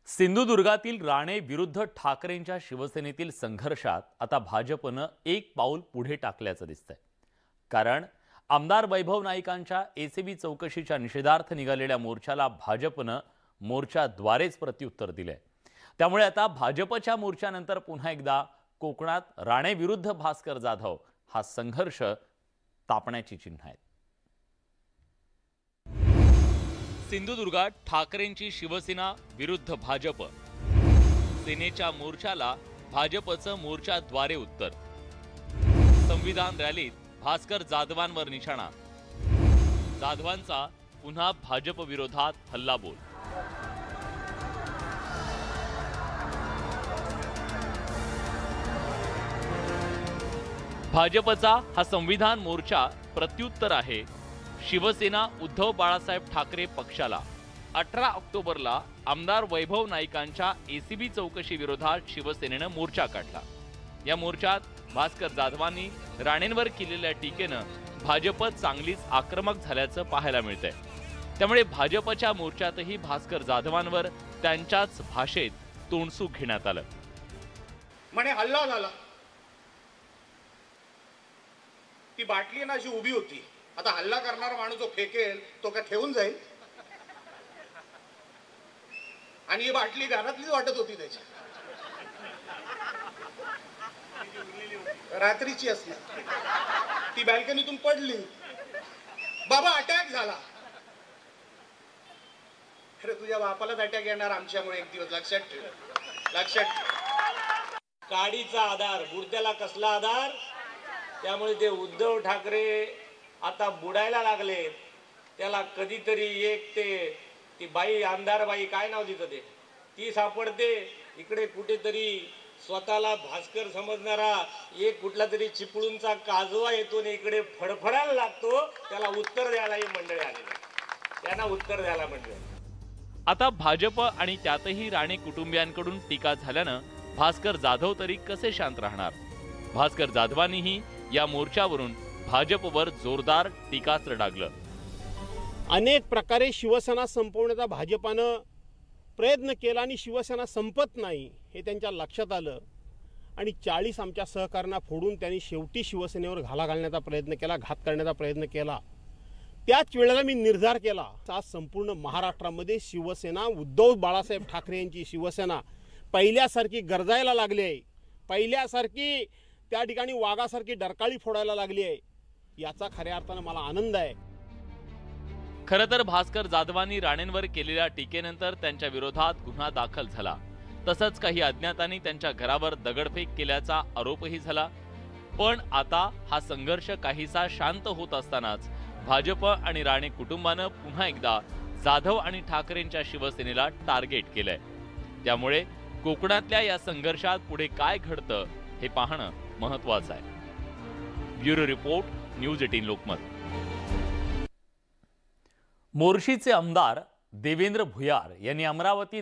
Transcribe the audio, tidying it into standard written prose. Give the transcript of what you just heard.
सिंधुदुर्गातील राणे विरुद्ध ठाकरेंच्या शिवसेनेतील संघर्षात आता भाजपनं एक पाऊल पुढे टाकल्याचं दिसतंय। कारण आमदार वैभव नाईकांच्या एसीबी चौकशीच्या निषेधार्थ निघालेल्या मोर्चाला भाजपनं मोर्चाद्वारेच प्रत्युत्तर दिलंय। त्यामुळे आता भाजपच्या मोर्चानंतर पुन्हा एकदा कोकणात राणे विरुद्ध भास्कर जाधव हा संघर्ष तापण्याची चिन्ह आहेत। सिंधुदुर्गात ठाकरेंची शिवसेना विरुद्ध भाजप, सेनेच्या मोर्चाला भाजपचं मोर्चाद्वारे उत्तर। संविधान रॅलीत भास्कर जाधवांवर निशाणा, जाधवांचा पुन्हा भाजप विरोधात हल्लाबोल। भाजपचा हा संविधान मोर्चा प्रत्युत्तर आहे शिवसेना उद्धव बाळासाहेब ठाकरे पक्षाला। 18 ऑक्टोबरला आमदार वैभव नाईकांच्या एसीबी चौकशी विरोधात शिवसेनेनं मोर्चा काढला। या मोर्चात भास्कर जाधवांनी राणेंवर केलेल्या टीकेनं भाजप चांगलीच आक्रमक झाल्याचं पाहायला मिळतंय। त्यामुळे भाजपच्या मोर्चातही भास्कर जाधवांवर त्यांच्याच भाषेत तोंडसूक घेण्यात आलं। म्हणे हल्ला झाला, ती बाटली ना अशी उभी होती, आता हल्ला करणारा माणूस जो फेकेल तो का ठेवून जाईल? आणि ही बाटली घरातलीच वाटत होती, त्याची रात्रीची असली, ती बॅल्कनीतून पडली, बाबा अटॅक झाला। अरे तुझ्या बापालाच अटॅक येणार आमच्यामुळे एक दिवस, लक्षात ठेव, लक्षात ठेव। काडीचा आधार, बुडत्याला कसला आधार? त्यामुळे ते उद्धव ठाकरे आता बुडायला लागले। त्याला कधीतरी एक ती बाई, आमदार बाई, काय नाव तिचं ते, ती सापडते इकडे कुठेतरी। स्वतःला भास्कर समजणारा एक कुठला तरी चिपळूणचा काजवा येतो आणि इकडे फडफडायला लागतो। त्याला उत्तर द्यायला ही मंडळी आलेली, त्यांना उत्तर द्यायला मंडळी। आता भाजप आणि त्यातही राणे कुटुंबियांकडून टीका झाल्यानं भास्कर जाधव तरी कसे शांत राहणार? भास्कर जाधवांनीही या मोर्चावरून भाजपवर जोरदार टीकास्त्र डागलं। अनेक प्रकारे शिवसेना संपवण्याचा भाजपानं प्रयत्न केला आणि शिवसेना संपत नाही हे त्यांच्या लक्षात आलं आणि 40 आमच्या सहकाऱ्यांना फोडून त्यांनी शेवटी शिवसेनेवर घाला घालण्याचा प्रयत्न केला, घात करण्याचा प्रयत्न केला। त्याच वेळेला मी निर्धार केला, आज संपूर्ण महाराष्ट्रामध्ये शिवसेना, उद्धव बाळासाहेब ठाकरे यांची शिवसेना पहिल्यासारखी गरजायला लागली आहे, पहिल्यासारखी त्या ठिकाणी वाघासारखी डरकाळी फोडायला लागली आहे। याचा खऱ्या अर्थानं मला आनंद आहे। खरं तर भास्कर जाधवांनी राणेंवर केलेल्या टीकेनंतर त्यांच्या विरोधात गुन्हा दाखल झाला। तसंच काही अज्ञातांनी त्यांच्या घरावर दगडफेक केल्याचा आरोपही झाला। पण आता हा संघर्ष काहीसा शांत होत असतानाच भाजप आणि राणे कुटुंबानं पुन्हा एकदा जाधव आणि ठाकरेंच्या शिवसेनेला टार्गेट केलंय। त्यामुळे कोकणातल्या या संघर्षात पुढे काय घडतं हे पाहणं महत्त्वाचं आहे। Bureau report, news 18 Lokmat. मोर्शीचे आमदार देवेंद्र भुयार यांनी अमरावती